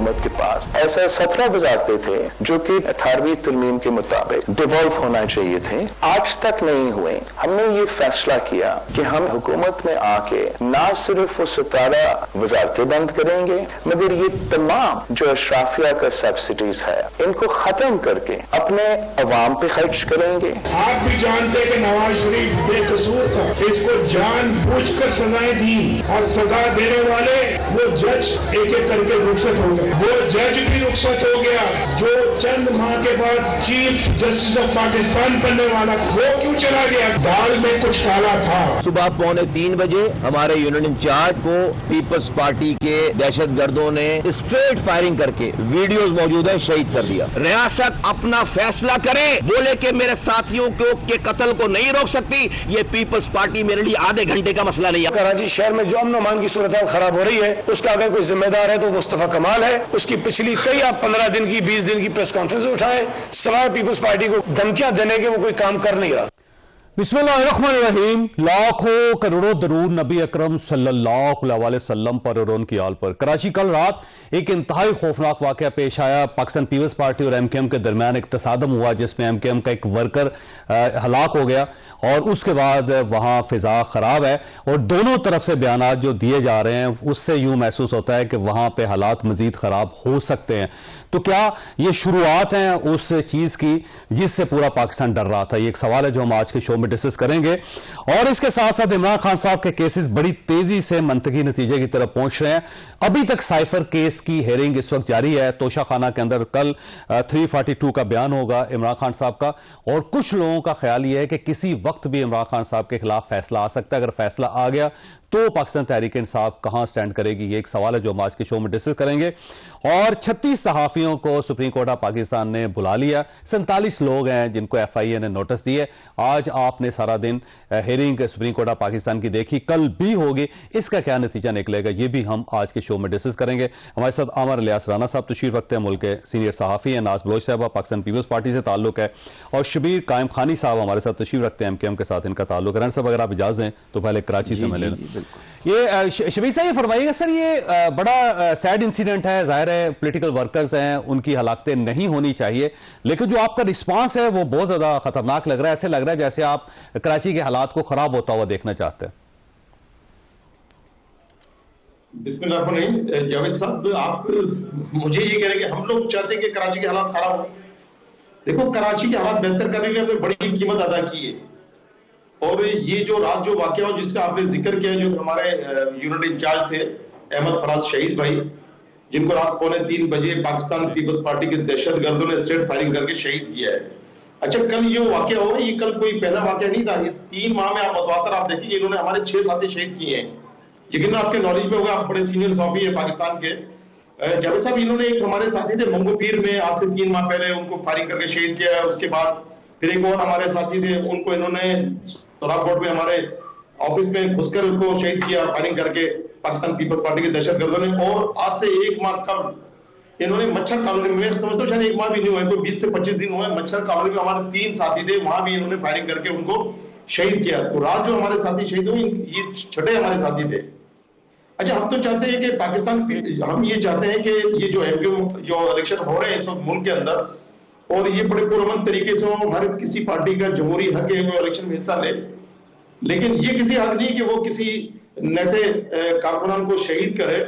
हुकूमत के पास ऐसा 17 वजारतें थे जो कि 18वीं तरमीम के मुताबिक डिवॉल्व होना चाहिए थे, आज तक नहीं हुए। हमने ये फैसला किया कि हम हुकूमत में आके ना सिर्फ वो 17 वजारतें बंद करेंगे, मगर ये तमाम जो अशराफिया का सब्सिडीज है इनको खत्म करके अपने अवाम पे खर्च करेंगे। आप भी जानते कि नवाज शरीफ बेकसूर था, इसको जानबूझकर सजाएं दी और सजा देने वाले वो जज एक एक करके रुखसत हो गए। वो जज भी रुखसत हो गया जो चंद माह के बाद चीफ जस्टिस ऑफ पाकिस्तान बनने वाला, वो क्यों चला गया? दाल में कुछ काला था। सुबह 2:45 बजे हमारे यूनिट इंचार्ज को पीपल्स पार्टी के दहशत गर्दों ने स्ट्रेट फायरिंग करके वीडियोस मौजूद है शहीद कर दिया। रियासत अपना फैसला करे, बोले कि मेरे साथियों के कत्ल को नहीं रोक सकती, ये पीपल्स पार्टी मेरे लिए आधे घंटे का मसला नहीं है। कराची शहर में जो अमन अमान की सूरत खराब हो रही है उसका अगर कोई जिम्मेदार है तो मुस्तफा कमाल है। उसकी पिछली कई आप 15 दिन की 20 दिन की प्रेस कॉन्फ्रेंस उठाए, सवाए पीपल्स पार्टी को धमकियां देने के वो कोई काम कर नहीं रहा। बिस्मिल्लाहिर्रहमानिर्रहीम। लाखों करोड़ों दरूद नबी अकरम सल्लल्लाहु अलैहि वसल्लम पर और उनकी आल पर। कराची कल रात एक इंतहाई खौफनाक वाकया पेश आया। पाकिस्तान पीपल्स पार्टी और एमकेएम के दरमियान एक तसादम हुआ जिसमें एमकेएम का एक वर्कर हलाक हो गया और उसके बाद वहां फिजा खराब है और दोनों तरफ से बयान जो दिए जा रहे हैं उससे यूं महसूस होता है कि वहां पे हालात मजीद खराब हो सकते हैं। तो क्या ये शुरुआत है उस चीज की जिससे पूरा पाकिस्तान डर रहा था? ये एक सवाल है जो हम आज के शो में डिस्कस करेंगे। और इसके साथ साथ इमरान खान साहब के केसेस बड़ी तेजी से मंतकी नतीजे की तरफ पहुंच रहे हैं। अभी तक साइफर केस की हेयरिंग इस वक्त जारी है। तोशा खाना के अंदर कल 342 का बयान होगा इमरान खान साहब का और कुछ लोगों का ख्याल यह है कि किसी वक्त भी इमरान खान साहब के खिलाफ फैसला आ सकता है। अगर फैसला आ गया तो पाकिस्तान तहरीक इंसाफ कहां स्टैंड करेगी, ये एक सवाल है जो हम आज के शो में डिस्कस करेंगे। और 36 सहाफियों को सुप्रीम कोर्ट ऑफ पाकिस्तान ने बुला लिया। 47 लोग हैं जिनको एफआईए ने नोटिस दिए। आज आपने सारा दिन hearing supreme court of Pakistan की देखी, कल भी होगी। इसका क्या नतीजा निकलेगा ये भी हम आज के शो में डिस्कस करेंगे। हमारे साथ आमर इलियास राना साहब तशरीफ रखते हैं, मुल्क के सीनियर सहाफी हैं। नाज बलोच साहब पाकिस्तान पीपल्स पार्टी से ताल्लुक है और शबीर कायम खानी साहब हमारे साथ तशरीफ रखते हैं, एमकेएम के साथ इनका ताल्लुक है। साहब अगर आप इजाजत दें तो पहले कराची से मिले। ये शबीर साहब ये फरमाइएगा सर, ये बड़ा सैड इंसिडेंट है, जाहिर है पॉलिटिकल वर्कर्स हैं, उनकी हलाकतें नहीं होनी चाहिए, लेकिन जो आपका रिस्पांस है वो बहुत ज्यादा खतरनाक लग रहा है। ऐसे लग रहा है जैसे आप कराची के हालात को खराब होता हुआ देखना चाहते हैं। बिस्मिल्लाह जावेद साहब, आप मुझे ये कह रहे हैं कि हम लोग चाहते हैं कि कराची के हालात खराब हो। देखो, कराची के हालात बेहतर करने के लिए हमने बड़ी कीमत अदा की है और ये जो रात जो वाकया हो जिसका आपने जिक्र किया, जो हमारे यूनिट इंचार्ज थे अहमद फराज शहीद भाई, जिनको रात 2:45 बजे पाकिस्तान पीपल्स पार्टी के दहशतगर्दों ने स्ट्रेट फायरिंग करके शहीद किया है। अच्छा, कल ये वाकया हुआ, ये कल कोई पहला वाकया नहीं था। इस 3 माह में आप मतवातर आप देखिए इन्होंने हमारे 6 साथी शहीद किए हैं। यकीन आपके नॉलेज में होगा, आप बड़े सीनियर सॉफी है पाकिस्तान के जावेद साहब। इन्होंने एक हमारे साथी थे मंगो पीर में, आज से 3 माह पहले उनको फायरिंग करके शहीद किया है। उसके बाद फिर एक और हमारे साथी थे, उनको इन्होंने सोराकोट में हमारे ऑफिस में घुसकर उनको शहीद किया फायरिंग करके पाकिस्तान पीपल्स पार्टी के दहशतगर्दों ने। और आज से 1 माह कब इन्होंने मच्छर कॉलोनी में, समझता हूँ शायद 1 माह भी नहीं हुआ, कोई 20 से 25 दिन हुए, मच्छर कॉलोनी में हमारे 3 साथी थे, वहां भी इन्होंने फायरिंग करके उनको शहीद किया। तो रात जो हमारे साथी शहीद हुए ये 6ठे हमारे साथी थे। अच्छा, हम तो चाहते हैं कि पाकिस्तान, हम ये चाहते हैं कि ये जो एमक्यू जो इलेक्शन हो रहे हैं इस वक्त मुल्क के अंदर और ये बड़े पुरअमन तरीके से हर किसी पार्टी का जमहूरी हक है वो इलेक्शन में हिस्सा ले, लेकिन ये किसी हक नहीं कि वो किसी नेता कारकुनान को शहीद करे,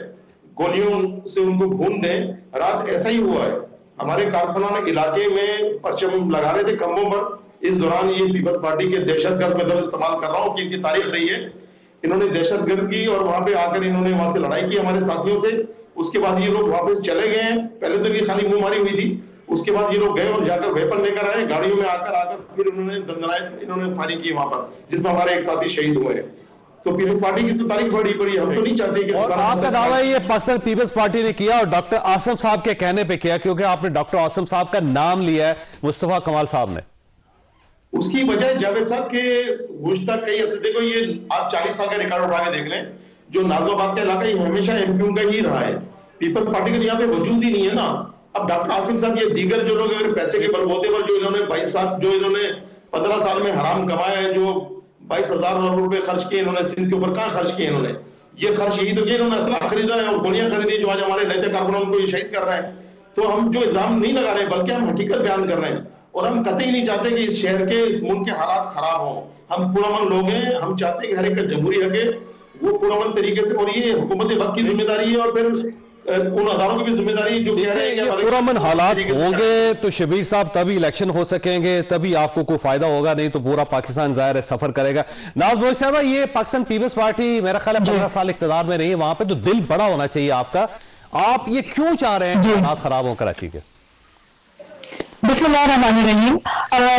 गोलियों से उनको भून दें। रात ऐसा ही हुआ है, हमारे कारकुनान इलाके में परचम लगा रहे थे खंभों पर। इस दौरान ये पीपल्स पार्टी के दहशतगर्द में लफ्ज इस्तेमाल कर रहा हूँ कि इनकी तारीख रही है, इन्होंने दहशतगर्द की और वहां पे आकर इन्होंने वहां से लड़ाई की हमारे साथियों से। उसके बाद ये लोग वापस चले गए हैं। पहले तो ये खाली मुंह मारी हुई थी, उसके बाद ये लोग गए और जाकर वेपन लेकर आए, गाड़ियों में आकर फिर उन्होंने दंदनाए, इन्होंने फायरिंग की वहां पर, जिसमें हमारे एक साथी शहीद हुए हैं। तो पीपल्स पार्टी की तो तारीख बड़ी बड़ी, हम तो नहीं चाहते कि। और आपका दावा ये पाकिस्तान पीपल्स पार्टी ने किया और डॉक्टर आसिम साहब के कहने पे किया, क्योंकि आपने डॉक्टर आसिम साहब का नाम लिया है मुस्तफा कमाल साहब ने। उसकी वजह जावेद साहब के गुज़श्ता कई अर्से, देखो ये आप 40 साल का रिकॉर्ड उठा के देख लें, जो नाजमाबाद का इलाका ये हमेशा एमक्यू का ही रहा है, पीपल्स पार्टी का यहाँ पे वजूद ही नहीं है ना। अब डॉक्टर आसिम साहब ये दीगर जो लोग अगर पैसे के बलबूते पर जो इन्होंने 22 साल जो इन्होंने 15 साल में हराम कमाया है, जो 22,000 रुपए खर्च किए इन्होंने सिंध के ऊपर, कहाँ खर्च किए इन्होंने? ये खर्च यही तो किया, इन्होंने असला खरीदा है और गोलियां खरीदी जो आज हमारे नए कारकुनाओं को ये शहीद कर रहे हैं। तो हम जो इल्जाम नहीं लगा रहे बल्कि हम हकीकत बयान कर रहे हैं, और हम कतई नहीं चाहते कि इस शहर के, इस मुल्क के हालात खराब हों। हम पुरअमन लोग हैं, हम चाहते हैं कि हर एक का जमहूरी हक है वो पुरअमन तरीके से, और ये हुकूमत वक्त की जिम्मेदारी है और फिर उन अदारों की भी जिम्मेदारी है जो कह रहे हैं कि पुरअमन हालात होंगे तो शबीर साहब तभी इलेक्शन हो सकेंगे, तभी आपको कोई फायदा होगा, नहीं तो पूरा पाकिस्तान जाहिर है सफर करेगा। नवाज साहब, ये पाकिस्तान पीपल्स पार्टी मेरा ख्याल है 15 साल इख्तियार में रही है, वहां पे तो दिल बड़ा होना चाहिए आपका। आप ये क्यों चाह रहे हैं कि हालात खराब हो कराची के? बिस्मिल्लाहिर्रहमानिर्रहीम।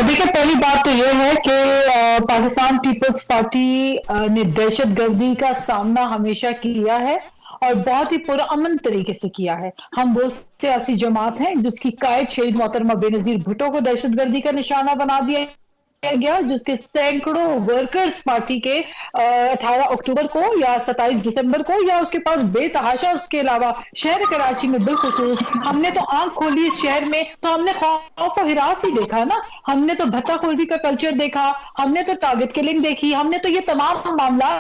देखिए, पहली बात तो ये है कि पाकिस्तान पीपल्स पार्टी ने दहशतगर्दी का सामना हमेशा किया है और बहुत ही पुरअमन तरीके से किया है। हम वो सियासी जमात हैं जिसकी कायद शहीद मोहतरमा बेनजीर भुट्टो को दहशतगर्दी का निशाना बना दिया गया, जिसके सैकड़ों वर्कर्स पार्टी के 18 अक्टूबर को या 27 दिसंबर को या उसके पास बेतहाशा, उसके अलावा शहर कराची में बिलखुसूस हमने तो आंख खोली इस शहर में तो हमने खौफ और हिरास ही देखा ना। हमने तो भत्ताखोरी का कल्चर देखा, हमने तो टारगेट किलिंग देखी, हमने तो ये तमाम मामला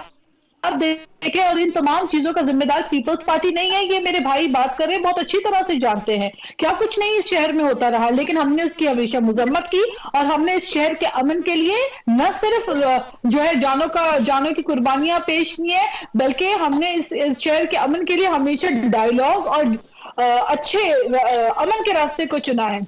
अब देखे, और इन तमाम चीजों का जिम्मेदार पीपल्स पार्टी नहीं है। ये मेरे भाई बात कर रहे हैं, बहुत अच्छी तरह से जानते हैं क्या कुछ नहीं इस शहर में होता रहा, लेकिन हमने उसकी हमेशा मजम्मत की और हमने इस शहर के अमन के लिए न सिर्फ जो है जानों की कुर्बानियां पेश की है, बल्कि हमने इस शहर के अमन के लिए हमेशा डायलॉग और अच्छे अमन के रास्ते को चुना है।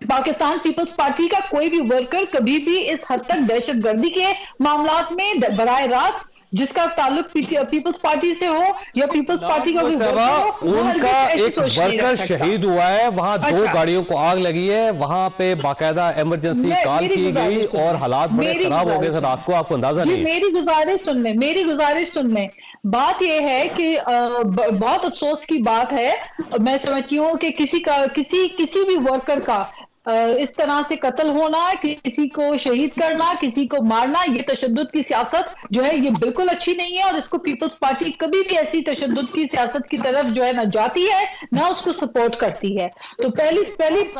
पाकिस्तान पीपल्स पार्टी का कोई भी वर्कर कभी भी इस हद तक दहशतगर्दी के मामलात में बराह रास्त जिसका ताल्लुक पीपल्स पार्टी से हो या पीपल्स पार्टी का उनका एक वर्कर शहीद हुआ है, वहां 2 गाड़ियों को आग लगी है, वहां पे बाकायदा इमरजेंसी कॉल की गई और हालात बड़े खराब हो गए थे रात को, आपको अंदाजा नहीं है। मेरी गुजारिश सुन लें। बात यह है कि बहुत अफसोस की बात है, मैं समझती हूँ कि किसी भी वर्कर का इस तरह से कत्ल होना, किसी को शहीद करना, किसी को मारना, ये तशद्दुद की सियासत जो है ये बिल्कुल अच्छी नहीं है और इसको पीपल्स पार्टी कभी भी ऐसी तशद्दुद की सियासत की तरफ जो है ना जाती है ना उसको सपोर्ट करती है। तो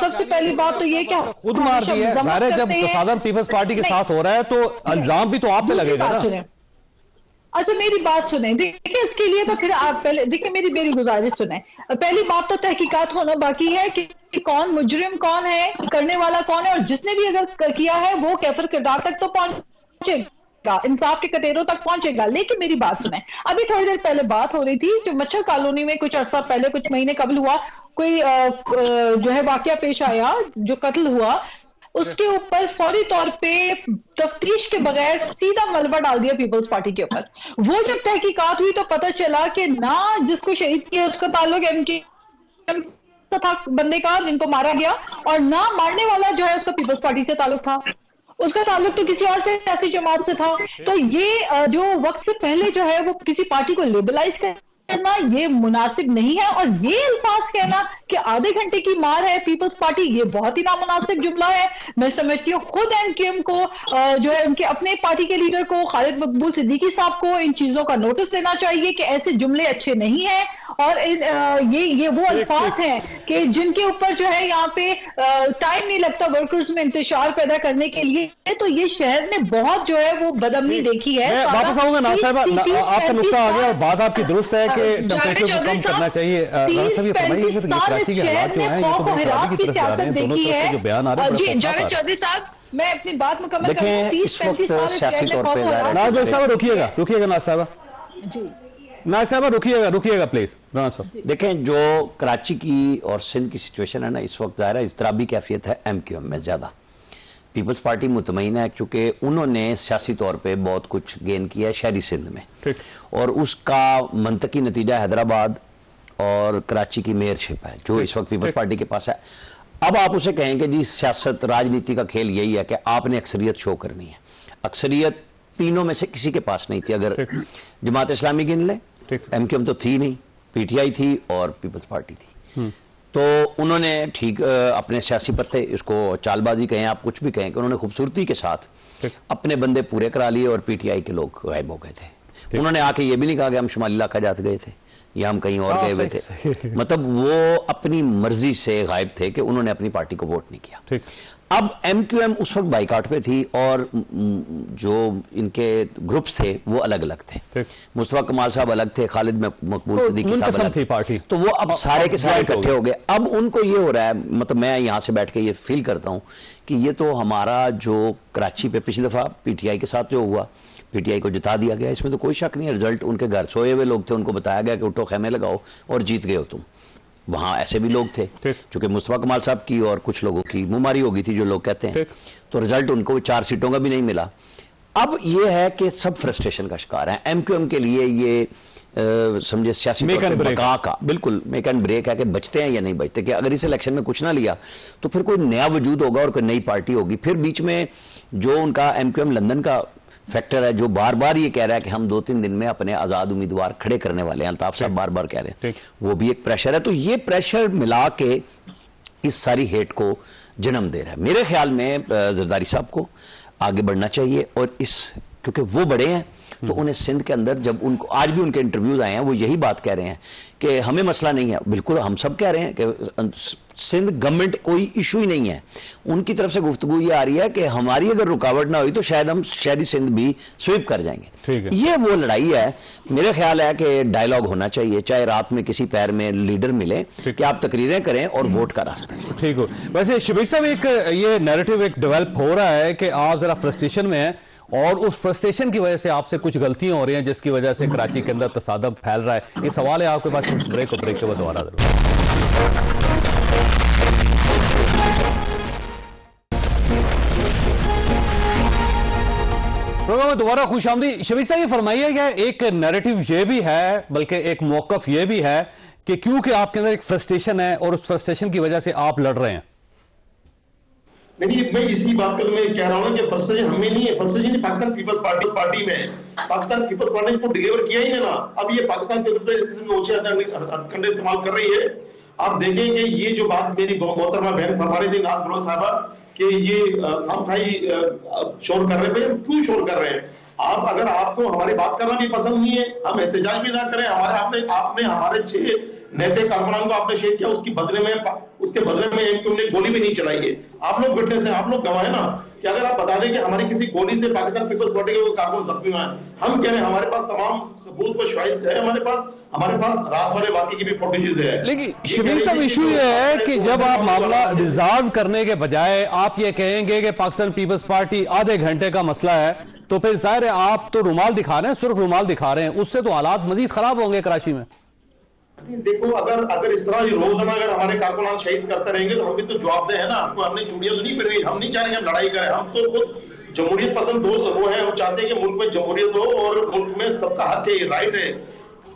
सबसे पहली बात तो ये क्या खुद मार दी है, जब तसादम पीपल्स पार्टी के साथ हो रहा है तो इल्जाम भी तो आप पे लगेगा ना। अच्छा, मेरी बात सुने। देखिए, इसके लिए तो फिर आप पहले देखिए, मेरी गुजारिश सुने। पहली बात तो तहकीकात होना बाकी है कि कौन मुजरिम कौन है, करने वाला कौन है, और जिसने भी अगर किया है वो कैफर किरदार तक तो पहुंचेगा, इंसाफ के कटेरों तक पहुंचेगा। लेकिन मेरी बात सुने, अभी थोड़ी देर पहले बात हो रही थी जो मच्छर कॉलोनी में कुछ अरसा पहले, कुछ महीने कबल हुआ, कोई जो है वाकया पेश आया, जो कत्ल हुआ, उसके ऊपर फौरी तौर पे तफ्तीश के बगैर सीधा मलबा डाल दिया पीपल्स पार्टी के ऊपर। वो जब तहकीकात हुई तो पता चला कि ना जिसको शहीद किया उसका ताल्लुक एमकेएम से था, बंदे का जिनको मारा गया, और ना मारने वाला जो है उसका पीपल्स पार्टी से ताल्लुक था, उसका ताल्लुक तो किसी और सियासी जमात से था। तो ये जो वक्त से पहले जो है वो किसी पार्टी को लेबलाइज करना ये मुनासिब नहीं है, और ये अल्फाज कहना कि आधे घंटे की मार है पीपल्स पार्टी, ये बहुत ही नामुनासिब जुमला है। मैं समझती हूँ खुद एमकेएम को जो है उनके अपने पार्टी के लीडर को खालिद मकबूल सिद्दीकी साहब को इन चीजों का नोटिस देना चाहिए कि ऐसे जुमले अच्छे नहीं हैं, और ये वो अल्फाज हैं कि जिनके ऊपर जो है यहाँ पे टाइम नहीं लगता वर्कर्स में इंतशार पैदा करने के लिए। तो ये शहर ने बहुत जो है वो बदअमनी देखी है। मैं वापस आऊंगा ना साहब, आपका नुक्ता आ गया और बात आपकी दुरुस्त है कि टेंपरेचर को कम करना चाहिए। कराची के हालात जो हैं ये तो बड़ी खराबी की तरफ जा रहे हैं, दोनों तरफ से जो बयान आ रहे हैं। जी जावेद चौधरी साहब, मैं अपनी बात मुकम्मल देखें, इस वक्त सियासी तौर पे नाज़ साहब रुकिएगा नाज़ साहब जी, नाज़ साहब रुकिएगा प्लीज। देखें, जो कराची की और सिंध की सिचुएशन है ना, इस वक्त ज़ाहिर है इज़्तिराबी कैफियत है एमक्यूएम में ज़्यादा। पीपल्स पार्टी मुतमईन है क्योंकि उन्होंने सियासी तौर पे बहुत कुछ गेन किया है शहरी सिंध में, और उसका मंतकी नतीजा हैदराबाद और कराची की मेयरशिप है जो इस वक्त पीपल्स पार्टी के पास है। अब आप उसे कहें कि जी सियासत राजनीति का खेल यही है कि आपने अक्सरियत शो करनी है। अक्सरियत तीनों में से किसी के पास नहीं थी। अगर जमात इस्लामी गिन ले, एमक्यूएम तो थी नहीं, पीटीआई थी और पीपल्स पार्टी थी। तो उन्होंने ठीक अपने सियासी पत्ते, इसको चालबाजी कहें आप कुछ भी कहें, कि उन्होंने खूबसूरती के साथ अपने बंदे पूरे करा लिए और पीटीआई के लोग गायब हो गए थे। उन्होंने आके ये भी नहीं कहा कि हम शुमाली इलाका जाते गए थे या हम कहीं और गए हुए थे। मतलब वो अपनी मर्जी से गायब थे कि उन्होंने अपनी पार्टी को वोट नहीं किया। अब MQM उस वक्त बाइकाट पे थी और जो इनके ग्रुप्स थे वो अलग अलग थे। मुस्तफा कमाल साहब अलग थे, खालिद मकबूल सिद्दीकी साहब अलग थी पार्टी, तो वो अब सारे के सारे इकट्ठे हो गए। अब उनको ये हो रहा है, मतलब मैं यहाँ से बैठ के ये फील करता हूँ कि ये तो हमारा जो कराची पे पिछली दफा PTI के साथ जो हुआ, PTI को जिता दिया गया, इसमें तो कोई शक नहीं है। रिजल्ट उनके घर सोए हुए लोग थे, उनको बताया गया कि उठो खेमे लगाओ और जीत गए हो तुम। वहां ऐसे भी लोग थे, क्योंकि मुस्तफा कमाल साहब की और कुछ लोगों की मुमारी हो गई थी जो लोग कहते हैं, तो रिजल्ट उनको 4 सीटों का भी नहीं मिला। अब ये है कि सब फ्रस्ट्रेशन का शिकार है। MQM के लिए ये समझे सियासी बका का बिल्कुल मेक एंड ब्रेक है कि बचते हैं या नहीं बचते, कि अगर इस इलेक्शन में कुछ ना लिया तो फिर कोई नया वजूद होगा और कोई नई पार्टी होगी। फिर बीच में जो उनका MQM लंदन का फैक्टर है, जो बार बार ये कह रहा है कि हम 2-3 दिन में अपने आजाद उम्मीदवार खड़े करने वाले हैं, अल्ताफ साहब बार बार कह रहे हैं, वो भी एक प्रेशर है। तो ये प्रेशर मिला के इस सारी हेट को जन्म दे रहा है। मेरे ख्याल में जरदारी साहब को आगे बढ़ना चाहिए, और इस क्योंकि वो बड़े हैं तो उन्हें सिंध के अंदर, जब उनको आज भी उनके इंटरव्यूज आए हैं, वो यही बात कह रहे हैं कि हमें मसला नहीं है। बिल्कुल हम सब कह रहे हैं कि सिंध गवर्नमेंट कोई इशू ही नहीं है। उनकी तरफ से गुफ्तगू ये आ रही है कि हमारी अगर रुकावट ना हुई तो शायद हम शहरी सिंध भी स्वीप कर जाएंगे। ये वो लड़ाई है। मेरे ख्याल है कि डायलॉग होना चाहिए, चाहे रात में किसी पैर में लीडर मिले कि आप तकरीरें करें और वोट का रास्ता लें। ठीक हो। वैसे शबीर साहब, एक ये नैरेटिव एक डेवलप हो रहा है कि आप जरा फ्रस्ट्रेशन में हैं और उस फ्रस्ट्रेशन की वजह से आपसे कुछ गलतियां हो रही हैं जिसकी वजह से कराची के अंदर तसादम फैल रहा है। ये सवाल है आपके पास, ब्रेक और ब्रेक के बाद दोबारा प्रोग्राम में दोबारा खुशामदीद। शबीर साहब, ये फरमाइए कि एक नैरेटिव ये भी है, बल्कि एक मौकफ ये भी है कि क्योंकि आपके अंदर एक फ्रस्ट्रेशन है और उस फ्रस्ट्रेशन की वजह से आप लड़ रहे हैं। नहीं, मैं इसी बात पे मैं कह रहा हूँ कि फ्रस्ट्रेशन हमें नहीं है, फ्रस्ट्रेशन पाकिस्तान पीपल्स पार्टी में है। पाकिस्तान पीपल्स पार्टी को डिलीवर किया ही नहीं ना। अब ये पाकिस्तान पीपल्स पार्टी हथकंडे इस्तेमाल कर रही है। आप देखेंगे ये जो बात मेरी मोहतरमा बहन फरमा रही थी नाज बलोच साहबा कि ये खामखाई शोर कर रहे हैं, क्यों शोर कर रहे हैं? आप अगर आपको हमारी बात करना भी पसंद नहीं है, हम एहतजाज भी ना करें, आपने हमारे 6 नेता कारकुनान को आपने शहीद किया, उसके बदले में MQM ने गोली भी नहीं चलाई है। आप लोग विटनेस हैं, आप लोग गवाह हैं ना, कि अगर आप बता दें कि हमारी किसी गोली से पाकिस्तान पीपल्स पार्टी के कारकुन जख्मी हुए हैं, हम कह रहे हैं हमारे पास तमाम सबूत व शवाहिद है, हमारे पास रात वाले बाकी की भी फुटेजेस है। लेकिन शबीर साहब, इशू ये है कि जब आप मामला रिजॉल्व करने के बजाय आप ये कहेंगे कि पाकिस्तान पीपल्स पार्टी आधे घंटे का मसला है, तो फिर जाहिर है आप तो रुमाल दिखा रहे हैं, सुर्ख रुमाल दिखा रहे हैं, उससे तो हालात मजीद खराब होंगे कराची में। देखो, अगर इस तरह रोजाना अगर हमारे कारकुनान शहीद करते रहेंगे तो हम भी तो जवाबदेह है ना। हमको हमने चूड़ियां तो नहीं पहन रही, हम नहीं चाह रहे हम लड़ाई करें। हम तो खुद जमहूरियत पसंद वो है, हम चाहते हैं कि मुल्क में जमहूरियत हो और मुल्क में सबका हक है, राइट है।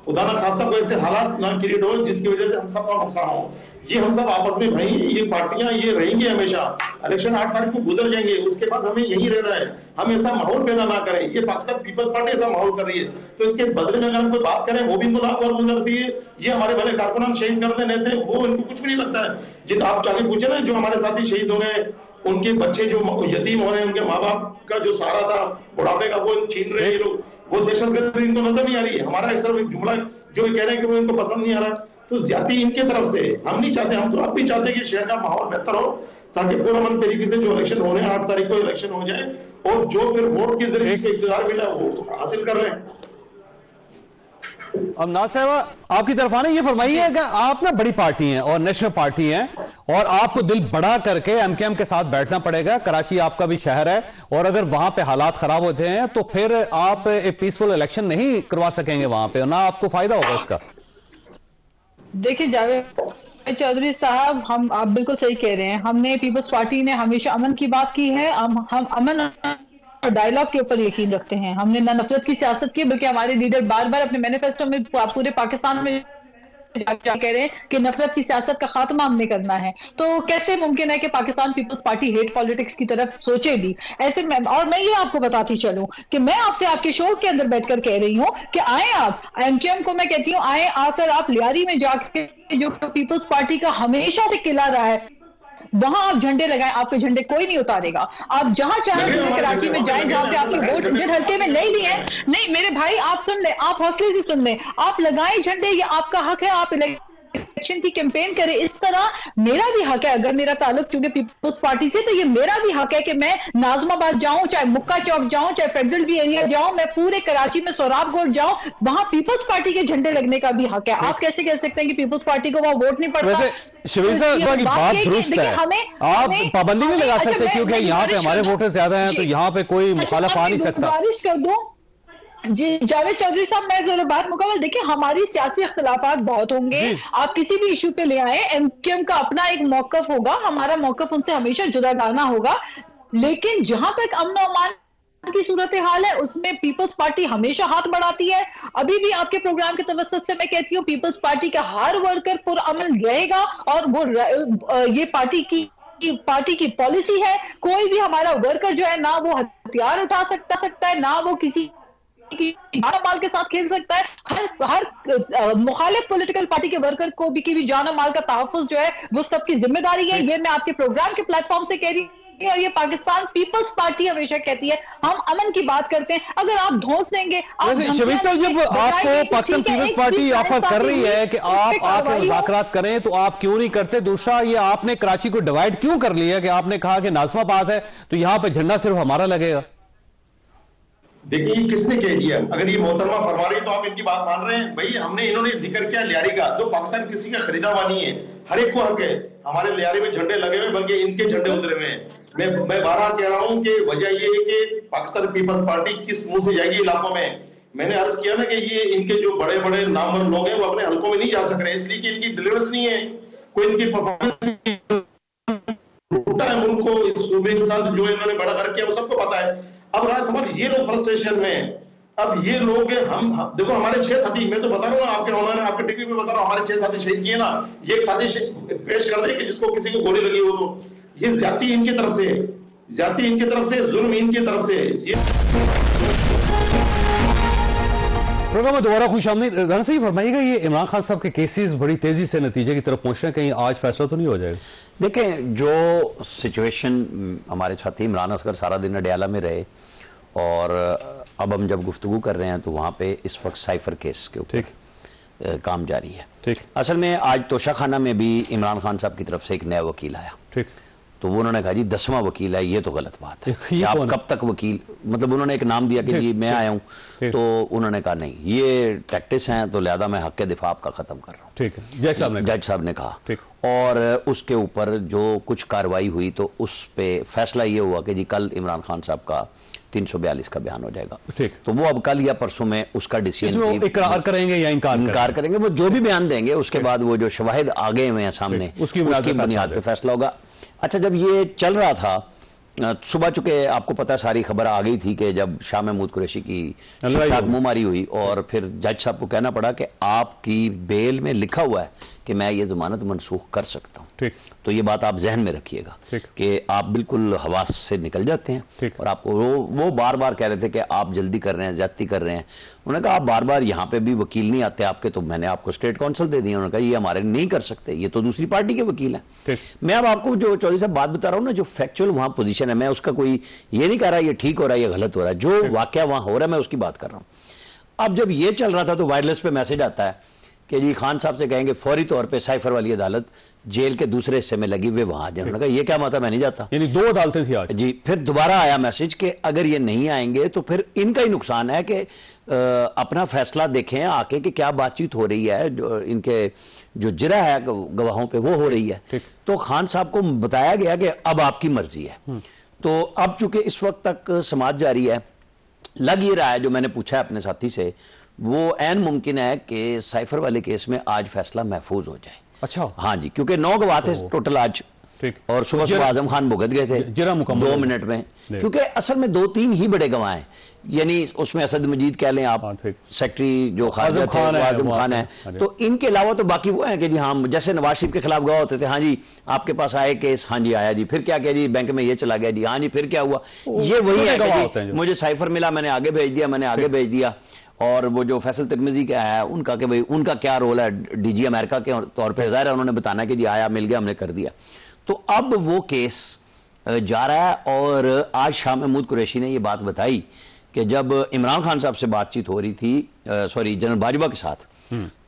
खुदा ना खास्ता कोई ऐसे हालात ना क्रिएट हो जिसकी वजह से हम सबका नुकसान हो। ये हम सब आपस में भाई, ये पार्टियां ये रहेंगी हमेशा। इलेक्शन 8 तारीख को गुजर जाएंगे, उसके बाद हमें यही रहना है। हम ऐसा माहौल पैदा ना करें। ये पाकिस्तान पीपल्स पार्टी ऐसा माहौल कर रही है, तो इसके बदले में अगर हम कोई बात करें वो भी मुनाफ और गुजरती है। ये हमारे भले कारकुनान शहीद करते रहते हैं, वो इनको कुछ भी नहीं लगता है। जिन आप जाके पूछे ना, जो हमारे साथी शहीद हो गए, उनके बच्चे जो यतीम हो रहे हैं, उनके माँ बाप का जो सहारा था बुढ़ापे का, वो छीन रहे हैं लोग। वो दहशतगर्दी इनको नजर नहीं आ रही है। हमारा सिर्फ एक जुमला जो कह रहे हैं कि वो इनको पसंद नहीं आ रहा, तो ज्यादा इनके तरफ से हम नहीं चाहते। हम तो आप भी चाहते हैं कि शहर का माहौल बेहतर हो, ताकि पुरअमन तरीके से जो इलेक्शन होने 8 तारीख को इलेक्शन हो जाए और जो फिर वोट के जरिए इख्तियार मिला वो हासिल कर रहे हैं। अब नाज साहब, आपकी तरफ आने, ये फरमाइए कि आप ना बड़ी पार्टी हैं और नेशनल पार्टी हैं और आपको दिल बड़ा करके MQM के साथ बैठना पड़ेगा। कराची आपका भी शहर है और अगर वहां पे हालात खराब होते हैं तो फिर आप एक पीसफुल इलेक्शन नहीं करवा सकेंगे वहां पे, ना आपको फायदा होगा उसका। देखिए जावेद चौधरी साहब, आप बिल्कुल सही कह रहे हैं। हमने पीपल्स पार्टी ने हमेशा अमन की बात की है। हम अमन और डायलॉग के ऊपर यकीन रखते हैं। हमने ना नफरत की सियासत की, बल्कि हमारे लीडर बार बार अपने मैनिफेस्टो में पूरे पाकिस्तान में कह रहे हैं कि नफरत की सियासत का खात्मा हमने करना है। तो कैसे मुमकिन है कि Pakistan peoples party hate politics की तरफ सोचे भी ऐसे में? और मैं ये आपको बताती चलूं कि मैं आपसे आपके शो के अंदर बैठकर कह रही हूं कि आए आप MQM को, मैं कहती हूं आए आकर आप लियारी में जाके, जो पीपल्स पार्टी का हमेशा से किला रहा है, वहां आप झंडे लगाएं। आपके झंडे कोई नहीं उतारेगा। आप जहां चाहें कराची में जाएं, जहां पे आपके वोट जिन हल्के में नहीं भी है। नहीं मेरे भाई, आप सुन ले, आप हौसले से सुन ले, आप लगाएं झंडे, ये आपका हक है। आप इलेक्शन की कैंपेन करे। इस तरह मेरा भी हक है, अगर मेरा ताल्लुक क्योंकि पीपल्स पार्टी से, तो ये मेरा भी हक है कि मैं नाजमाबाद जाऊं, चाहे मुक्का चौक जाऊं, चाहे फेडरल बी एरिया जाऊं, मैं पूरे कराची में सोराबगोट जाऊं, वहां पीपल्स पार्टी के झंडे लगने का भी हक है। आप कैसे कह सकते हैं कि पीपल्स पार्टी को वहां वोट नहीं पड़ता? वैसे शिविर साहब की बात दुरुस्त है, आप पाबंदी नहीं लगा सकते क्योंकि यहाँ पे हमारे वोटर ज्यादा हैं, तो यहाँ पे कोई मुखालफ आ नहीं सकता। गुजारिश कर दूं जी जावेद चौधरी साहब, मैं जरा बात मुकम्मल, देखिए हमारी सियासी इख्तिलाफात बहुत होंगे, आप किसी भी इशू पे ले आए, एमक्यूएम का अपना एक मौकफ होगा, हमारा मौकफ उनसे हमेशा जुदागाना होगा, लेकिन जहां तक अमन और अमान की सूरत हाल है उसमें पीपल्स पार्टी हमेशा हाथ बढ़ाती है। अभी भी आपके प्रोग्राम के तवज्जुह से मैं कहती हूँ पीपल्स पार्टी का हर वर्कर पुरअमन रहेगा, और वो ये पार्टी की पॉलिसी है, कोई भी हमारा वर्कर जो है ना वो हथियार उठा सकता है, ना वो किसी जान माल के साथ खेल सकता है। हर मुखालिफ पॉलिटिकल पार्टी के वर्कर को भी की भी जान माल का तहफ्फुज़ जो है वो सबकी जिम्मेदारी है। ये मैं आपके प्रोग्राम के प्लेटफॉर्म से कह रही हूँ, और ये पाकिस्तान पीपल्स पार्टी हमेशा कहती है। हम अमन की बात करते हैं, अगर आप धौंस देंगे, शबीर साहब जब आपको पाकिस्तान पीपल्स पार्टी ऑफर कर रही है कि आप आके मुज़ाकरात करें, तो आप क्यों नहीं करते? दूसरा, ये आपने कराची को डिवाइड क्यों कर लिया कि आपने कहा कि नाज़िमाबाद है तो यहां पे झंडा सिर्फ हमारा लगेगा? देखिए ये किसने कह दिया? अगर ये मोहतरमा फरमा रही है तो आप इनकी बात मान रहे हैं? भाई इन्होंने जिक्र किया लियारी का, जो पाकिस्तान किसी का खरीदा हुआ नहीं है, हर एक को हक है। हमारे लियारी में झंडे लगे हुए, बल्कि इनके झंडे उतरे हुए हैं। मैं बारहा कह रहा हूं कि वजह ये है कि पाकिस्तान पीपल्स पार्टी किस मुंह से जाएगी इलाकों में। मैंने अर्ज किया ना कि ये इनके जो बड़े बड़े नामवर लोग हैं वो अपने हलकों में नहीं जा सक रहे, इसलिए कि इनकी डिलीवरेंस नहीं है, कोई इनकी परफॉर्मेंस टूटा है मुल्क को इस सूबे के साथ जो इन्होंने बड़ा कर किया वो सबको पता है। अब राज समझ ये लोग फ्रस्ट्रेशन में, अब ये लोग हम देखो हमारे 6 साथी, मैं तो बता रहा हूँ आपके उन्होंने आपके टीवी पे बता रहा हूँ, हमारे 6 साथी शहीद किए ना, ये एक साथी पेश कर दे कि जिसको किसी को गोली लगी हो, तो ये ज्यादती इनकी तरफ से, ज्यादती इनकी तरफ से, जुल्म इनकी तरफ से। प्रोग्राम में दोबारा खुश आमदीद। राना साहब फरमाइएगा, ये इमरान खान साहब के केसेस बड़ी तेजी से नतीजे की तरफ पहुंच रहे हैं, कहीं आज फैसला तो नहीं हो जाएगा? देखें, जो सिचुएशन हमारे साथी इमरान असगर सारा दिन अडयाला में रहे, और अब हम जब गुफ्तगू कर रहे हैं तो वहाँ पे इस वक्त साइफर केस के ऊपर काम जारी है। ठीक। असल में आज तोशा खाना में भी इमरान खान साहब की तरफ से एक नया वकील आया। ठीक। तो वो उन्होंने कहा जी 10वां वकील है, ये तो गलत बात है कि आप कब तक वकील, मतलब उन्होंने एक नाम दिया कि जी मैं आया हूँ, तो उन्होंने कहा नहीं ये टैक्टिस हैं, तो लिहाजा मैं हक दिफा आपका खत्म कर रहा हूँ। ठीक है, जज साहब ने कहा। और उसके ऊपर जो कुछ कार्रवाई हुई तो उस पे फैसला ये हुआ कि जी कल इमरान खान साहब का 342 का बयान हो जाएगा। ठीक। तो वो अब कल या परसों में उसका डिसीजन इकरार करेंगे या इनकार करेंगे, वो जो भी बयान देंगे उसके बाद वो जो शवाहिद आ गए हुए हैं सामने उसकी बुनियाद पे फैसला होगा। अच्छा, जब ये चल रहा था सुबह, चुके आपको पता सारी खबर आ गई थी कि जब शाह महमूद कुरैशी की मुंहमारी हुई और फिर जज साहब को कहना पड़ा कि आपकी बेल में लिखा हुआ है कि मैं ये जमानत मनसूख कर सकता हूँ। ठीक। तो ये बात आप जहन में रखिएगा कि आप बिल्कुल हवास से निकल जाते हैं। और आपको वो बार बार कह रहे थे कि आप जल्दी कर रहे हैं, ज्यादती कर रहे हैं। उन्होंने कहा आप बार बार यहाँ पे भी वकील नहीं आते आपके, तो मैंने आपको स्टेट काउंसिल दे दिया। उन्होंने कहा ये हमारे नहीं कर सकते, ये तो दूसरी पार्टी के वकील हैं। मैं अब आपको जो चौधरी साहब बात बता रहा हूँ ना, जो फैक्चुअल वहाँ पोजीशन है, मैं उसका कोई ये नहीं कह रहा ये ठीक हो रहा है ये गलत हो रहा है, जो वाकया वहाँ हो रहा है मैं उसकी बात कर रहा हूँ। अब जब ये चल रहा था तो वायरलेस पे मैसेज आता है कि जी खान साहब से कहेंगे फौरी तौर पे साइफर वाली अदालत जेल के दूसरे हिस्से में लगी हुए वहां जाने। कहा ये क्या मतलब, मैं नहीं जाता। यानी 2 अदालतें थी आज। जी। फिर दोबारा आया मैसेज कि अगर ये नहीं आएंगे तो फिर इनका ही नुकसान है कि अपना फैसला देखें आके कि क्या बातचीत हो रही है, जो इनके जो जिरा है गवाहों पे वो हो रही है। तो खान साहब को बताया गया कि अब आपकी मर्जी है। तो अब चूंकि इस वक्त तक समाज जारी है, लग ये रहा है, जो मैंने पूछा है अपने साथी से, वो ऐन मुमकिन है कि साइफर वाले केस में आज फैसला महफूज हो जाए। अच्छा। हाँ जी, क्योंकि 9 गवाह थे टोटल आज, और सुबह आजम खान भुगत गए थे 2 मिनट में, क्योंकि असल में 2-3 ही बड़े गवाह हैं। यानी उसमें असद मजीद कह लें आप, सेक्रेटरी जो आजम खान है, तो इनके अलावा तो बाकी वो हैं कि जी हाँ, जैसे नवाज शरीफ के खिलाफ गवाह होते थे, हाँ जी आपके पास आए केस, हाँ जी आया जी, फिर क्या किया जी बैंक में ये चला गया जी, हाँ जी फिर क्या हुआ, ये वही है मुझे साइफर मिला मैंने आगे भेज दिया, मैंने आगे भेज दिया। और वो जो फैसल तिरमिजी का है उनका कि भाई उनका क्या रोल है डीजी अमेरिका के तौर पर, ज़ाहिर है उन्होंने बताना कि जी आया मिल गया हमने कर दिया। तो अब वो केस जा रहा है, और आज शाह महमूद कुरैशी ने ये बात बताई कि जब इमरान खान साहब से बातचीत हो रही थी, सॉरी जनरल बाजवा के साथ,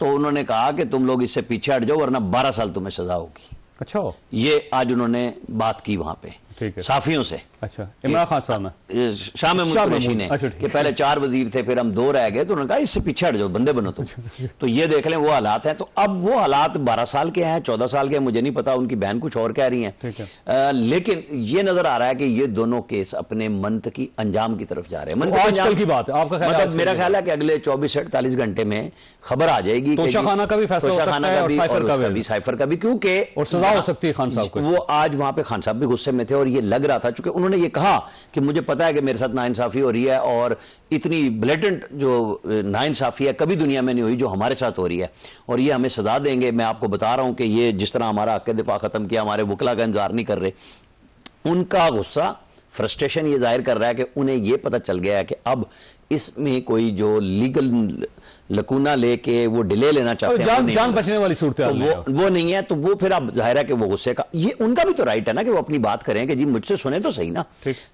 तो उन्होंने कहा कि तुम लोग इससे पीछे हट जाओ वरना 12 साल तुम्हें सजा होगी। अच्छा, ये आज उन्होंने बात की वहां पे साफियों से। अच्छा, इमरान खान साहब ने, शाह महमूद कुरैशी ने, कि पहले 4 वजीर थे फिर हम 2 रह गए, तो उन्होंने कहा इससे पीछे हट जाओ, बंदे बनो तुम। तो ये देख लें वो हालात हैं। तो अब वो हालात 12 साल के हैं, 14 साल के हैं, मुझे नहीं पता, उनकी बहन कुछ और कह रही हैं। लेकिन ये नजर आ रहा है कि ये दोनों केस अपने मंत की अंजाम की तरफ जा रहे हैं। आजकल की बात है, आपका ख्याल? मतलब मेरा ख्याल है कि अगले 24 से 48 घंटे में खबर आ जाएगी, तोशाखाना का भी फैसला हो सकता है और साइफर का भी, क्योंकि और सजा हो सकती है खान साहब को। वो आज वहां पे खान साहब भी गुस्से में थे और ये लग रहा था, चूंकि उन्होंने ये कहा कि मुझे पता है कि मेरे साथ नाइंसाफी हो रही है और इतनी ब्लेटेंट जो नाइंसाफी है कभी दुनिया में नहीं हुई जो हमारे साथ हो रही है, और ये हमें सजा देंगे। मैं आपको बता रहा हूं कि ये जिस तरह हमारा हक दिफा खत्म किया, हमारे वकला का इंतजार नहीं कर रहे, उनका गुस्सा, फ्रस्ट्रेशन ये जाहिर कर रहा है कि उन्हें ये पता चल गया है कि अब इसमें कोई जो लीगल लकूना लेके वो डिले लेना चाहते हैं, जान बचने वाली सूरत तो वो नहीं है। तो वो फिर अब जाहिर है कि वो गुस्से का, ये उनका भी तो राइट है ना कि वो अपनी बात करें कि जी मुझसे सुने तो सही ना,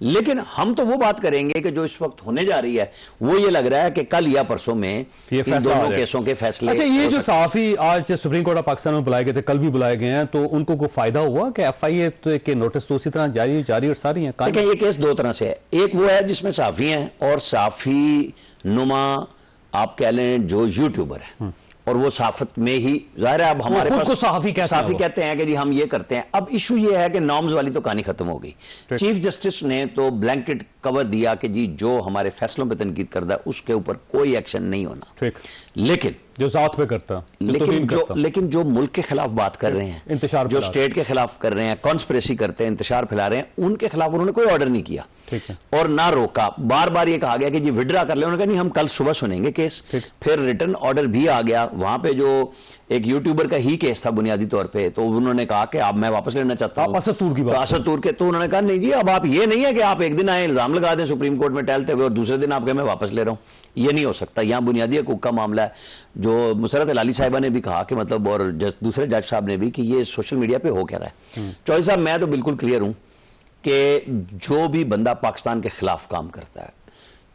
लेकिन हम तो वो बात करेंगे कि जो इस वक्त होने जा रही है वो ये लग रहा है कि कल या परसों में इन दोनों केसों के फैसले। अच्छा, ये जो सहाफी आज सुप्रीम कोर्ट ऑफ पाकिस्तान में बुलाए गए थे, कल भी बुलाए गए हैं, तो उनको कोई फायदा हुआ कि FIA के नोटिस तो उसी तरह जारी और सारी हैं? देखिए, ये केस 2 तरह से है। एक वो है जिसमें सहाफी हैं और सहाफी नुमा आप कह लें जो यूट्यूबर है, और वो साफत में ही जाहिर है अब हमारे पास सहाफी कहते हैं कि जी हम ये करते हैं। अब इशू ये है कि नॉर्म्स वाली तो कहानी खत्म हो गई। चीफ जस्टिस ने तो ब्लैंकेट कवर दिया कि जी जो हमारे फैसलों पर तनकीद करता है उसके ऊपर कोई एक्शन नहीं होना, लेकिन जो साथ पे करता, लेकिन जो मुल्क के खिलाफ बात कर रहे हैं, इंतशार जो स्टेट के खिलाफ कर रहे हैं, कॉन्स्पिरेसी करते हैं, इंतशार फैला रहे हैं, उनके खिलाफ उन्होंने कोई ऑर्डर नहीं किया और ना रोका। बार बार ये कहा गया कि जी विड्रा कर ले, उन्होंने कहा नहीं हम कल सुबह सुनेंगे केस। फिर रिटर्न ऑर्डर भी आ गया। वहां पे जो एक यूट्यूबर का ही केस था बुनियादी तौर पे, तो उन्होंने कहा कि अब मैं वापस लेना चाहता हूं, असदतूर की बात, असदतूर के। तो उन्होंने कहा नहीं जी, अब आप ये नहीं है कि आप एक दिन आए इल्जाम लगा दें सुप्रीम कोर्ट में टहलते हुए और दूसरे दिन आप कहें मैं वापस ले रहा हूं, ये नहीं हो सकता। यहाँ बुनियादी हकूक का मामला है, जो मुसरत अलाली साहिबा ने भी कहा कि मतलब, और दूसरे जज साहब ने भी, कि ये सोशल मीडिया पे हो क्या रहा है। चौधरी साहब, मैं तो बिल्कुल क्लियर हूं कि जो भी बंदा पाकिस्तान के खिलाफ काम करता है,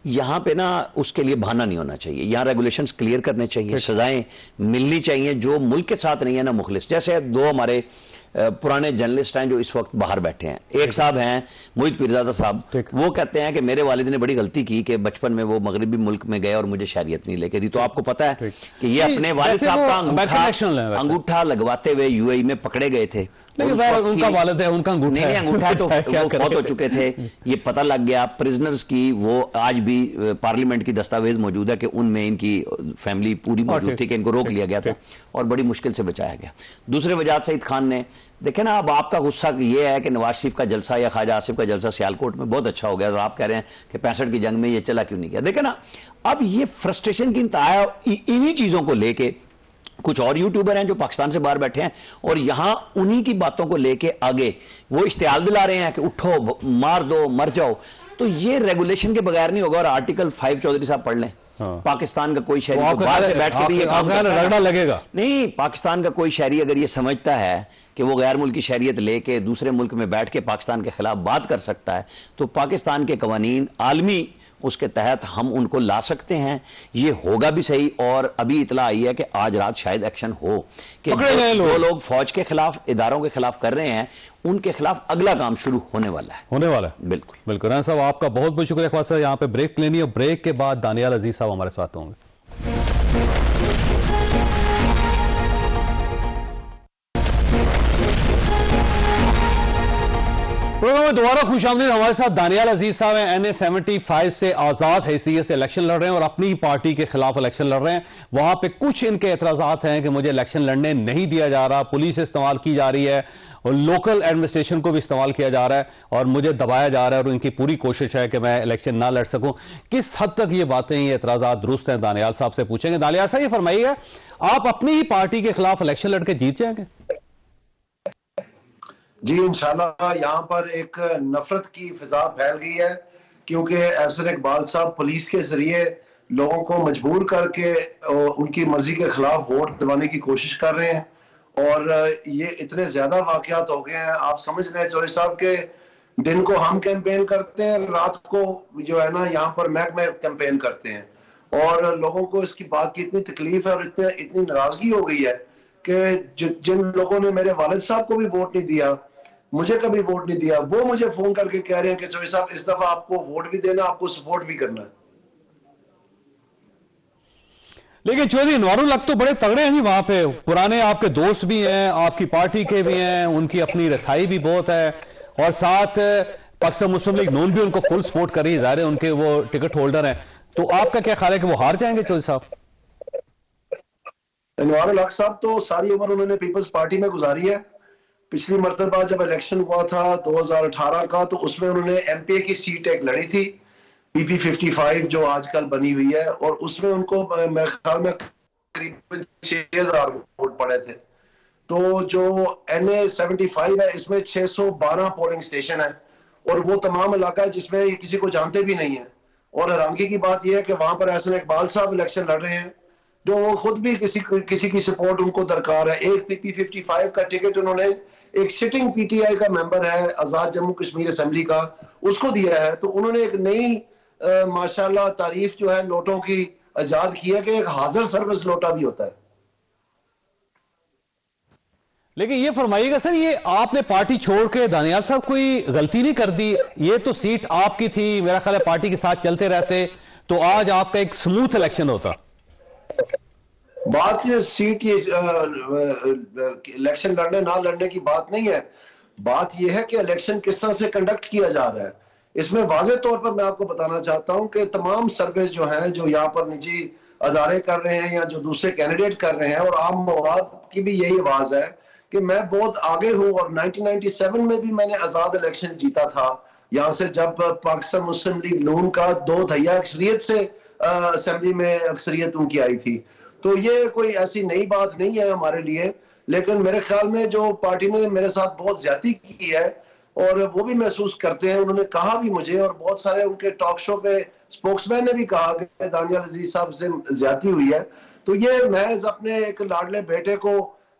यहां पे ना उसके लिए बहाना नहीं होना चाहिए। यहां रेगुलेशंस क्लियर करने चाहिए, सजाएं मिलनी चाहिए। जो मुल्क के साथ नहीं है ना मुखलिस, जैसे 2 हमारे पुराने जर्नलिस्ट हैं जो इस वक्त बाहर बैठे हैं। एक साहब हैं मोहित पीरजादा साहब, वो कहते हैं कि मेरे वालिद ने बड़ी गलती की कि बचपन में वो मगरबी मुल्क में गए और मुझे शरीयत नहीं लेके दी। तो आपको पता है कि ये अपने वालिद साहब का अंगूठा लगवाते हुए UAE में पकड़े गए थे। उनका वालिद है, उनका अंगूठा है तो वो फौत हो चुके थे, ये पता लग गया। प्रिजनर्स की वो आज भी पार्लियामेंट की दस्तावेज मौजूद है कि उनमें इनकी फैमिली पूरी मौजूद थी कि इनको रोक लिया गया था और बड़ी मुश्किल से बचाया गया। दूसरे वजाद सईद खान ने, देखे ना, अब आपका गुस्सा ये है कि नवाज शरीफ का जलसा या ख्वाजा आसिफ का जलसा सियालकोट में बहुत अच्छा हो गया, तो आप कह रहे हैं कि 65 की जंग में ये चला क्यों नहीं गया। देखे ना, अब ये फ्रस्ट्रेशन की इंतहा, इन्हीं चीजों को लेके कुछ और यूट्यूबर हैं जो पाकिस्तान से बाहर बैठे हैं और यहां उन्हीं की बातों को लेके आगे वो इश्तिहाल दिला रहे हैं कि उठो, मार दो, मर जाओ। तो ये रेगुलेशन के बगैर नहीं होगा। और आर्टिकल 5 चौधरी साहब पढ़ लें, पाकिस्तान का कोई शहरी बाहर से बैठ के भी ये काम रगड़ा लगेगा नहीं। पाकिस्तान का कोई शहरी अगर ये समझता है कि वो गैर मुल्की शहरियत लेके दूसरे मुल्क में बैठ के पाकिस्तान के खिलाफ बात कर सकता है, तो पाकिस्तान के कवानीन आलमी उसके तहत हम उनको ला सकते हैं। ये होगा भी सही। और अभी इतला आई है कि आज रात शायद एक्शन हो कि जो लोग फौज के खिलाफ, इदारों के खिलाफ कर रहे हैं, उनके खिलाफ अगला काम शुरू होने वाला है। बिल्कुल बिल्कुल। राना साहब, आपका बहुत बहुत शुक्रिया। ख्वाजा यहाँ पे ब्रेक लेनी है, ब्रेक के बाद दानियाल अजीज साहब हमारे साथ होंगे। प्रोग्राम में दोबारा खुशामदीद। हमारे साथ दानियाल अजीज साहब हैं, NA 75 से आजाद हैसियत से इलेक्शन लड़ रहे हैं और अपनी पार्टी के खिलाफ इलेक्शन लड़ रहे हैं। वहां पे कुछ इनके एतराजात हैं कि मुझे इलेक्शन लड़ने नहीं दिया जा रहा, पुलिस इस्तेमाल की जा रही है और लोकल एडमिनिस्ट्रेशन को भी इस्तेमाल किया जा रहा है और मुझे दबाया जा रहा है और उनकी पूरी कोशिश है कि मैं इलेक्शन ना लड़ सकूं। किस हद तक ये बातें, ये एतराजात दुरुस्त हैं, दानियाल साहब से पूछेंगे। दानियाल साहब, ये फरमाइएगा, आप अपनी ही पार्टी के खिलाफ इलेक्शन लड़के जीत जाएंगे? जी इंशाल्लाह। यहाँ पर एक नफरत की फिजा फैल गई है क्योंकि एहसन इकबाल साहब पुलिस के जरिए लोगों को मजबूर करके उनकी मर्जी के खिलाफ वोट दिलवाने की कोशिश कर रहे हैं और ये इतने ज्यादा वाकयात हो गए हैं। आप समझ रहे हैं चौधरी साहब के दिन को हम कैंपेन करते हैं, रात को जो है ना यहाँ पर महकमे कैंपेन करते हैं। और लोगों को इसकी बात की इतनी तकलीफ है और इतनी नाराजगी हो गई है कि जिन लोगों ने मेरे वालिद साहब को भी वोट नहीं दिया, मुझे कभी वोट नहीं दिया, वो मुझे फोन करके कह रहे हैं कि चौधरी साहब इस दफा आपको वोट भी देना, आपको सपोर्ट भी करना है। लेकिन चौधरी अनवारुल हक तो बड़े तगड़े हैं जी वहां पे, पुराने आपके दोस्त भी हैं, आपकी पार्टी के भी हैं, उनकी अपनी रसाई भी बहुत है और साथ पाकिस्तान मुस्लिम लीग नून भी उनको फुल सपोर्ट कर रही है, ज़ाहिर है उनके वो टिकट होल्डर हैं। तो आपका क्या ख्याल है कि वो हार जाएंगे चौधरी साहब? अनवारुल हक साहब तो सारी उम्र उन्होंने पीपल्स पार्टी में गुजारी है। पिछली मरतबा जब इलेक्शन हुआ था 2018 का, तो उसमें उन्होंने एमपीए की सीट एक लड़ी थी, पीपी 55 जो आजकल बनी हुई है, और उसमें उनको मेरे ख्याल में करीब 6000 वोट पड़े थे। तो जो NA 75 है इसमें 612 पोलिंग स्टेशन है और वो तमाम इलाका है जिसमें किसी को जानते भी नहीं है। और हैरानगी की बात यह है कि वहां पर एहसन इकबाल साहब इलेक्शन लड़ रहे हैं, जो वो खुद भी किसी की सपोर्ट उनको दरकार है। एक पीपी 55 का टिकट उन्होंने एक सिटिंग पीटीआई का मेंबर है आजाद जम्मू कश्मीर असेंबली का, उसको दिया है। तो उन्होंने एक नई माशाल्लाह तारीफ जो है नोटों की इजाद की है कि एक हाजिर सर्विस नोटा भी होता है। लेकिन ये फरमाइएगा सर, ये आपने पार्टी छोड़ के दानियाल साहब कोई गलती नहीं कर दी? ये तो सीट आपकी थी, मेरा ख्याल है पार्टी के साथ चलते रहते तो आज आपका एक स्मूथ इलेक्शन होता। बात ये सीट ये इलेक्शन लड़ने ना लड़ने की बात नहीं है, बात यह है कि इलेक्शन किस तरह से कंडक्ट किया जा रहा है। इसमें वाज़ेह तौर पर मैं आपको बताना चाहता हूं कि तमाम सर्विस जो हैं, जो यहाँ पर निजी अदारे कर रहे हैं या जो दूसरे कैंडिडेट कर रहे हैं, और आम मवाद की भी यही आवाज है कि मैं बहुत आगे हूं। और 1997 में भी मैंने आजाद इलेक्शन जीता था यहाँ से, जब पाकिस्तान मुस्लिम लीग नून का 2/3 अक्सरियत से असेंबली में अक्सरियत उनकी आई थी। तो ये कोई ऐसी नई बात नहीं है हमारे लिए, लेकिन मेरे ख्याल में जो पार्टी ने मेरे साथ बहुत ज्यादती की है और वो भी महसूस करते हैं। उन्होंने कहा भी मुझे, और बहुत सारे उनके टॉक शो पे स्पोक्समैन ने भी कहा कि दानियाल अजीज साहब से ज्यादती हुई है। तो ये महज अपने एक लाडले बेटे को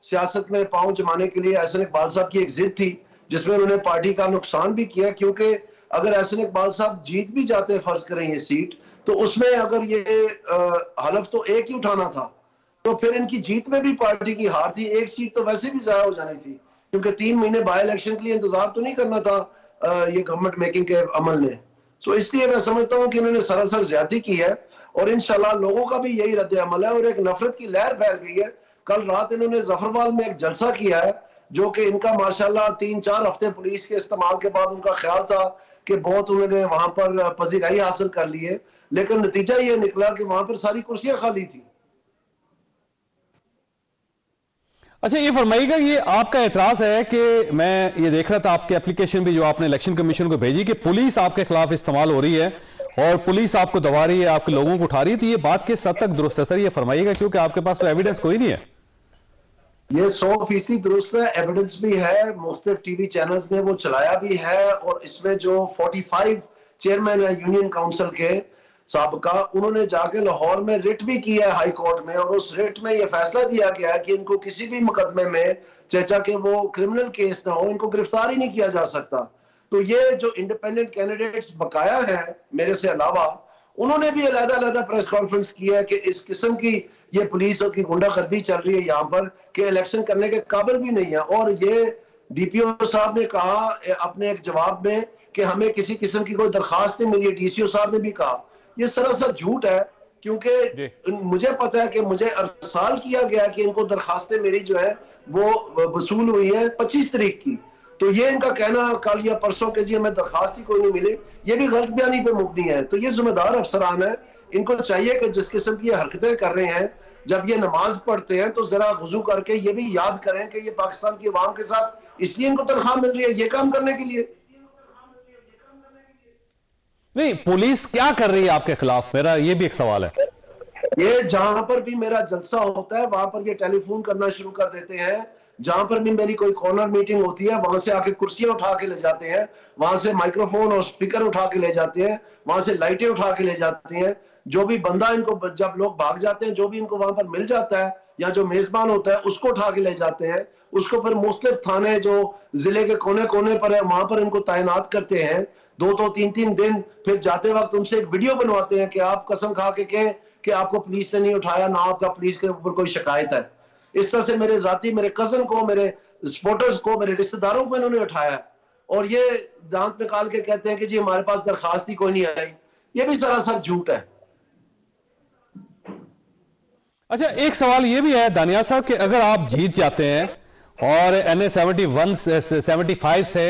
सियासत में पांव जमाने के लिए एहसन इकबाल साहब की एक जिद थी, जिसमें उन्होंने पार्टी का नुकसान भी किया। क्योंकि अगर एहसन इकबाल साहब जीत भी जाते, फर्ज करें ये सीट, तो उसमें अगर ये हलफ तो एक ही उठाना था, तो फिर इनकी जीत में भी पार्टी की हार थी। एक सीट तो वैसे भी जाया हो जानी थी, क्योंकि 3 महीने बाय इलेक्शन के लिए इंतजार तो नहीं करना था ये गवर्नमेंट मेकिंग के अमल ने। तो इसलिए मैं समझता हूं कि इन्होंने सरासर ज्यादती की है और इंशाल्लाह लोगों का भी यही रद्द अमल है और एक नफरत की लहर फैल गई है। कल रात इन्होंने जफरवाल में एक जलसा किया है, जो कि इनका माशाल्लाह 3-4 हफ्ते पुलिस के इस्तेमाल के बाद उनका ख्याल था कि बहुत उन्होंने वहां पर पजीराई हासिल कर ली है, लेकिन नतीजा ये निकला कि वहां पर सारी कुर्सियां खाली थी। अच्छा, ये फरमाइएगा, ये आपका एतराज है कि मैं ये देख रहा था आपके एप्लीकेशन भी जो आपने इलेक्शन कमीशन को भेजी कि पुलिस आपके खिलाफ इस्तेमाल हो रही है और पुलिस आपको दबा रही है, आपके लोगों को उठा रही है, तो ये बात किस हद तक दुरुस्त है सर? ये फरमाइएगा, क्योंकि आपके पास तो एविडेंस कोई नहीं है। ये 100% दुरुस्त है, एविडेंस भी है, मुख्तलिफ टीवी चैनल्स ने वो चलाया भी है। और इसमें जो 45 चेयरमैन है यूनियन काउंसिल के साबका, उन्होंने जाके लाहौर में रिट भी किया है हाई कोर्ट में, और उस रिट में ये फैसला दिया गया है कि इनको किसी भी मुकदमे में, चाहे वो क्रिमिनल केस ना हो, इनको गिरफ्तार ही नहीं किया जा सकता। तो ये जो इंडिपेंडेंट कैंडिडेट्स बकाया है मेरे से अलावा, उन्होंने भी अलग-अलग प्रेस कॉन्फ्रेंस किया है कि इस किस्म की ये पुलिस की गुंडागर्दी चल रही है यहाँ पर कि इलेक्शन करने के काबिल भी नहीं है। और ये डीपीओ साहब ने कहा अपने एक जवाब में कि हमें किसी किस्म की कोई दरखास्त नहीं मिली है। डीसीओ साहब ने भी कहा, ये सरासर झूठ है, क्योंकि मुझे पता है कि मुझे अरसाल किया गया कि इनको दरखास्तें मेरी जो है वो वसूल हुई है 25 तारीख की। तो ये इनका कहना कल या परसों के जी हमें दरखास्त ही कोई नहीं मिली, ये भी गलत बयानी पे मुबनी है। तो ये जिम्मेदार अफसरान है, इनको चाहिए कि जिस किस्म की हरकतें कर रहे हैं, जब ये नमाज पढ़ते हैं तो जरा वुजू करके ये भी याद करें कि ये पाकिस्तान की अवाम के साथ इसलिए इनको तनख्वाह मिल रही है ये काम करने के लिए। नहीं, पुलिस क्या कर रही है आपके खिलाफ, मेरा ये भी एक सवाल है। ये जहां पर भी मेरा जलसा होता है वहां पर ये टेलीफोन करना शुरू कर देते हैं, जहां पर भी मेरी कोई कॉर्नर मीटिंग होती है वहां से आके कुर्सियां उठा के ले जाते हैं, वहां से माइक्रोफोन और स्पीकर उठा के ले जाते हैं, वहां से लाइटें उठा के ले जाते हैं। जो भी बंदा इनको, जब लोग भाग जाते हैं, जो भी इनको वहां पर मिल जाता है या जो मेजबान होता है उसको उठा के ले जाते हैं, उसको फिर मुख्तलिफ थाने जो जिले के कोने कोने पर है वहां पर इनको तैनात करते हैं 2-2 3-3 दिन। फिर जाते वक्त उनसे एक वीडियो बनवाते हैं कि आप कसम खा के कहें कि आपको पुलिस ने नहीं उठाया, ना आपका पुलिस के ऊपर कोई शिकायत है। इस तरह से मेरे जाती, मेरे कजन को, मेरे सपोर्टर्स को, मेरे रिश्तेदारों को इन्होंने उठाया और ये दांत निकाल के कहते हैं कि जी हमारे पास दरखास्त ही कोई नहीं आई। ये भी सरासर झूठ है। अच्छा, एक सवाल ये भी है दानियाल साहब कि अगर आप जीत जाते हैं और NA 75 से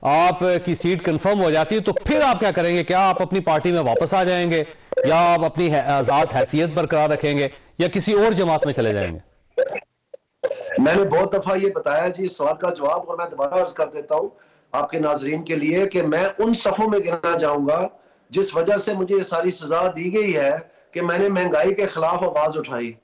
आपकी सीट कंफर्म हो जाती है तो फिर आप क्या करेंगे? क्या आप अपनी पार्टी में वापस आ जाएंगे या आप अपनी आजाद हैसियत बरकरार रखेंगे या किसी और जमात में चले जाएंगे? मैंने बहुत दफा ये बताया जी इस सवाल का जवाब, और मैं दोबारा अर्ज कर देता हूं आपके नाजरीन के लिए कि मैं उन सफों में गिना जाऊंगा जिस वजह से मुझे ये सारी सजा दी गई है कि मैंने महंगाई के खिलाफ आवाज उठाई।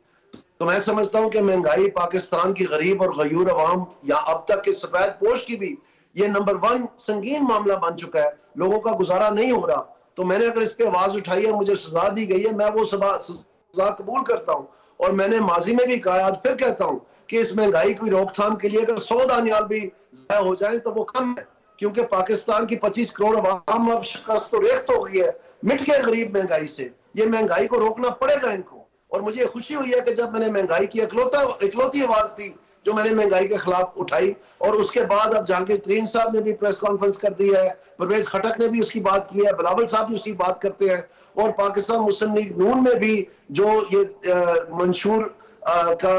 तो मैं समझता हूं कि महंगाई पाकिस्तान की गरीब और गयूर अवाम या अब तक के सफेद पोश की भी ये नंबर 1 संगीन मामला बन चुका है। लोगों का गुजारा नहीं हो रहा। तो मैंने अगर इस पे आवाज उठाई है, मुझे सजा दी गई है, मैं वो सजा कबूल करता हूं। और मैंने माजी में भी कहा, आज फिर कहता हूं कि इस महंगाई की रोकथाम के लिए अगर 100 दानियाल भी ज़ाया हो जाए तो वो कम है, क्योंकि पाकिस्तान की 25 करोड़ अवाम अब शिकस्त तो रेख्त हो गई है, मिट गए गरीब महंगाई से। ये महंगाई को रोकना पड़ेगा इनको। और मुझे खुशी हुई है कि जब मैंने महंगाई की इकलौती आवाज थी जो मैंने महंगाई के खिलाफ उठाई, और उसके बाद अब जहांगीर तरीन साहब ने भी प्रेस कॉन्फ्रेंस कर दी है, परवेज खटक ने भी उसकी बात की है, बिलावल साहब भी उसकी बात करते हैं, और पाकिस्तान मुस्लिम लीग नून में भी जो ये मंशूर का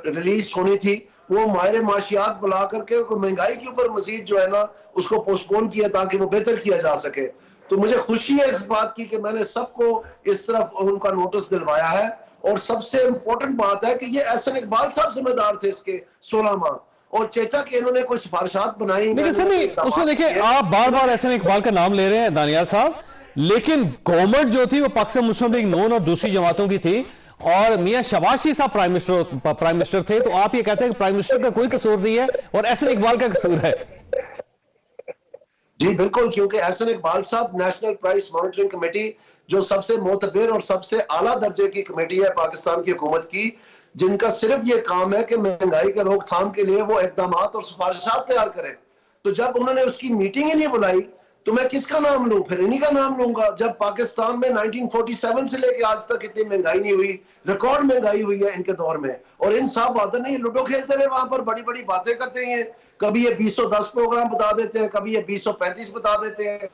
रिलीज होनी थी वो माहिर माशियात बुला करके महंगाई के ऊपर मजीद जो है ना उसको पोस्टपोन किया ताकि वो बेहतर किया जा सके। तो मुझे खुशी है इस बात की कि मैंने सबको इस तरफ उनका नोटिस दिलवाया है। और सबसे इंपॉर्टेंट बात है कि ये एहसन इकबाल साहब जिम्मेदार थे इसके 16 माह, और चेचा के इन्होंने कोई सिफारिशात बनाई नहीं। उसमें देखिए आप बार-बार एहसन इकबाल का नाम ले रहे हैं दानियाल साहब, लेकिन गवर्नमेंट जो थी वो पाकिस्तान मुस्लिम लीग नून और दूसरी जमातों की थी और मियां शहबाज शरीफ साहब प्राइम मिनिस्टर थे। तो आप ये कहते हैं कि प्राइम मिनिस्टर का कोई कसूर नहीं है और एहसन इकबाल का कसूर है? जी बिल्कुल, क्योंकि एहसन इकबाल साहब नेशनल प्राइस मॉनिटरिंग कमेटी जो सबसे मोतबर और सबसे आला दर्जे की कमेटी है पाकिस्तान की हुकूमत की, जिनका सिर्फ ये काम है कि महंगाई के रोकथाम के लिए वो इकदाम और सिफारिशात तैयार करें। तो जब उन्होंने उसकी मीटिंग ही नहीं बुलाई तो मैं किसका नाम लूं? फिर इन्हीं का नाम लूंगा। जब पाकिस्तान में 1947 से लेके आज तक इतनी महंगाई नहीं हुई, रिकॉर्ड महंगाई हुई है इनके दौर में, और इन साहब आते नहीं लूडो खेलते रहे वहां पर, बड़ी बड़ी बातें करते हैं। कभी ये 210 प्रोग्राम बता देते हैं, कभी ये 235 बता देते हैं,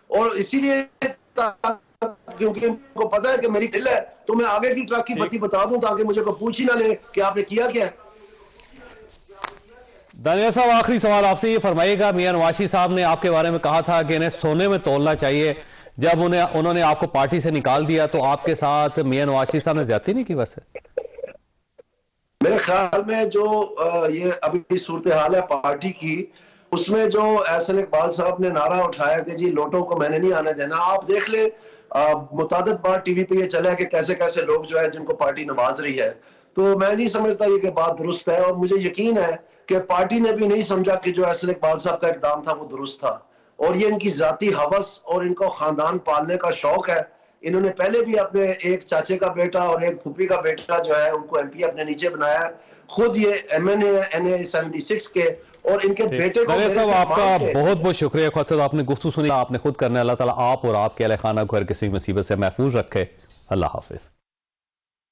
और इसीलिए क्योंकि उनको पता है कि मेरी दिल है तो मैं आगे की ट्रक की बत्ती बता दूं ताकि मुझे कोई पूछ ही ना ले कि आपने किया क्या। दानियाल साहब, आखिरी सवाल आपसे ये फरमाइएगा, मियां नवाज शरीफ साहब ने आपके बारे में कहा था कि इन्हें सोने में तोलना चाहिए। जब उन्होंने आपको पार्टी से निकाल दिया तो आपके साथ मियां नवाज शरीफ साहब ने ज्यादती नहीं की? वैसे मेरे ख्याल में जो ये अभी सूरत हाल है पार्टी की, उसमें जो एहसन इकबाल साहब ने नारा उठाया कि जी लोटों को मैंने नहीं आने देना, आप देख ले मुतादिद बार टीवी पे ये चला कि कैसे कैसे लोग जो है जिनको पार्टी नवाज रही है। तो मैं नहीं समझता ये कि बात दुरुस्त है, और मुझे यकीन है कि पार्टी ने भी नहीं समझा कि जो एहसन इकबाल साहब का इकदाम था वो दुरुस्त था, और ये इनकी जाती हवस और इनको खानदान पालने का शौक है। इन्होंने पहले भी अपने एक चाचे का बेटा और एक फूफी का बेटा जो है उनको MP अपने नीचे बनाया, खुद ये MNA NA 76 के, और इनके बेटे को साहब आपका बहुत बहुत शुक्रिया। खुद से आपने गुफ्तगू सुनी, आपने खुद करने, अल्लाह ताला आप और आपके अहले खाना को हर किसी मुसीबत से महफूज रखे। अल्लाह हाफिज।